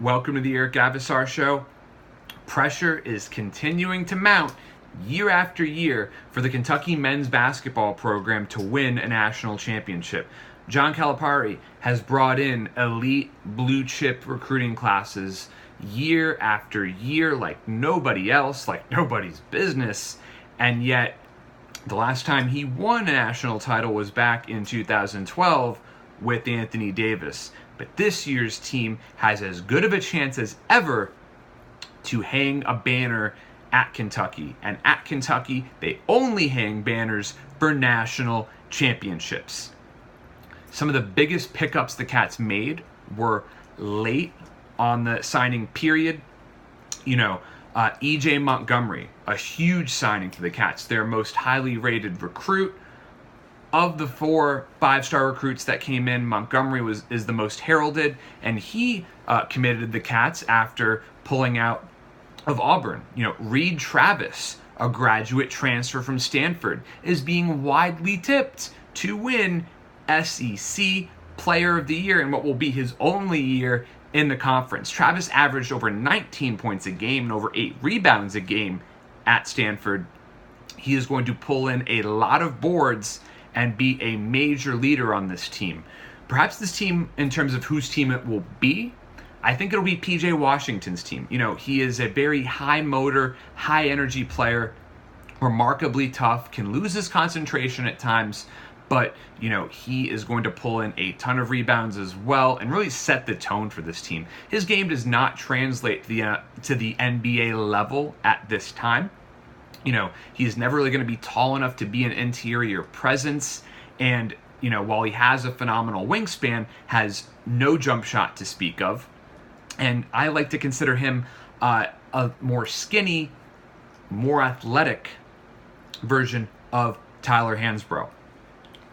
Welcome to the Eric Avasar Show. Pressure is continuing to mount year after year for the Kentucky men's basketball program to win a national championship. John Calipari has brought in elite blue chip recruiting classes year after year like nobody else, like nobody's business, and yet the last time he won a national title was back in 2012 with Anthony Davis. But this year's team has as good of a chance as ever to hang a banner at Kentucky. And at Kentucky, they only hang banners for national championships. Some of the biggest pickups the Cats made were late on the signing period. E.J. Montgomery, a huge signing for the Cats, their most highly rated recruit. Of the 4 5-star recruits that came in, Montgomery is the most heralded, and he committed to the Cats after pulling out of Auburn. Reed Travis, a graduate transfer from Stanford, is being widely tipped to win SEC Player of the Year in what will be his only year in the conference. Travis averaged over 19 points a game and over 8 rebounds a game at Stanford. He is going to pull in a lot of boards and be a major leader on this team. Perhaps this team, in terms of whose team it will be, I think it'll be PJ Washington's team. He is a very high motor, high energy player, remarkably tough, can lose his concentration at times, but he is going to pull in a ton of rebounds as well and really set the tone for this team. His game does not translate to the NBA level at this time. He's never really going to be tall enough to be an interior presence, and while he has a phenomenal wingspan, has no jump shot to speak of. And I like to consider him a more skinny, more athletic version of Tyler Hansbrough.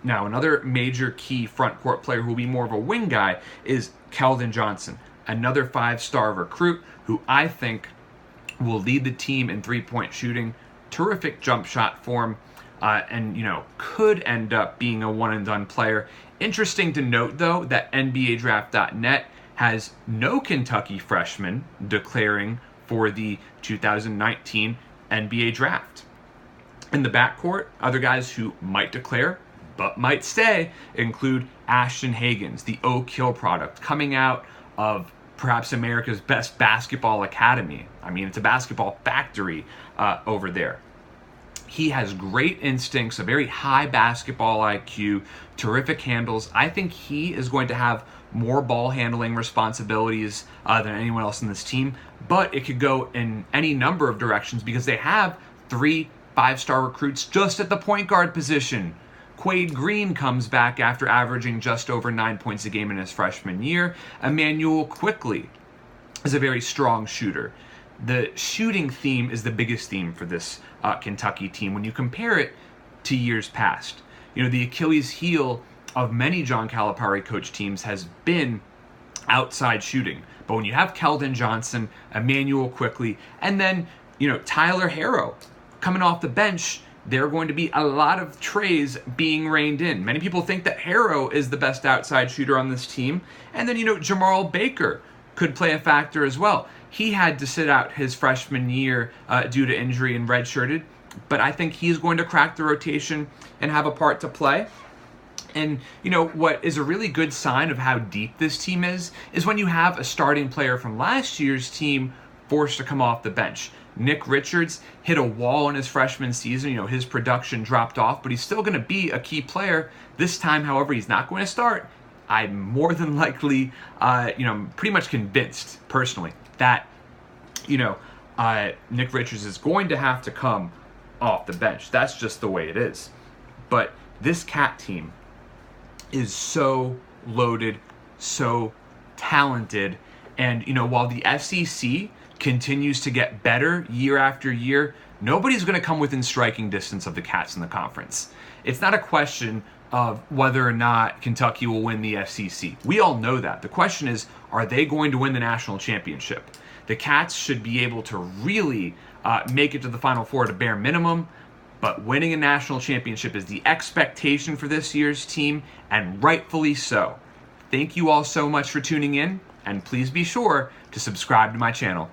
Now, another major key front court player who will be more of a wing guy is Keldon Johnson, another 5-star recruit who I think will lead the team in three-point shooting. Terrific jump shot form, and could end up being a one-and-done player. Interesting to note, though, that NBADraft.net has no Kentucky freshmen declaring for the 2019 NBA Draft. In the backcourt, other guys who might declare but might stay include Ashton Hagans, the Oak Hill product, coming out of perhaps America's best basketball academy. I mean, it's a basketball factory over there. He has great instincts, a very high basketball IQ, terrific handles. I think he is going to have more ball handling responsibilities than anyone else in this team, but it could go in any number of directions because they have 3 5-star recruits just at the point guard position. Quade Green comes back after averaging just over 9 points a game in his freshman year. Emmanuel Quickley is a very strong shooter. The shooting theme is the biggest theme for this Kentucky team when you compare it to years past. The Achilles heel of many John Calipari coach teams has been outside shooting. But when you have Keldon Johnson, Emmanuel Quickley, and then Tyler Harrow coming off the bench, there are going to be a lot of trays being reined in. Many people think that Harrow is the best outside shooter on this team. And then, Jamal Baker could play a factor as well. He had to sit out his freshman year due to injury and redshirted. But I think he's going to crack the rotation and have a part to play. And, what is a really good sign of how deep this team is when you have a starting player from last year's team forced to come off the bench. Nick Richards hit a wall in his freshman season. His production dropped off, but he's still going to be a key player. This time, however, he's not going to start. I'm more than likely, pretty much convinced, personally, that, Nick Richards is going to have to come off the bench. That's just the way it is. But this Cat team is so loaded, so talented, and, while the SEC continues to get better year after year, nobody's going to come within striking distance of the Cats in the conference. It's not a question of whether or not Kentucky will win the SEC. We all know that. The question is, are they going to win the national championship? The Cats should be able to really make it to the Final Four at a bare minimum, but winning a national championship is the expectation for this year's team, and rightfully so. Thank you all so much for tuning in. And please be sure to subscribe to my channel.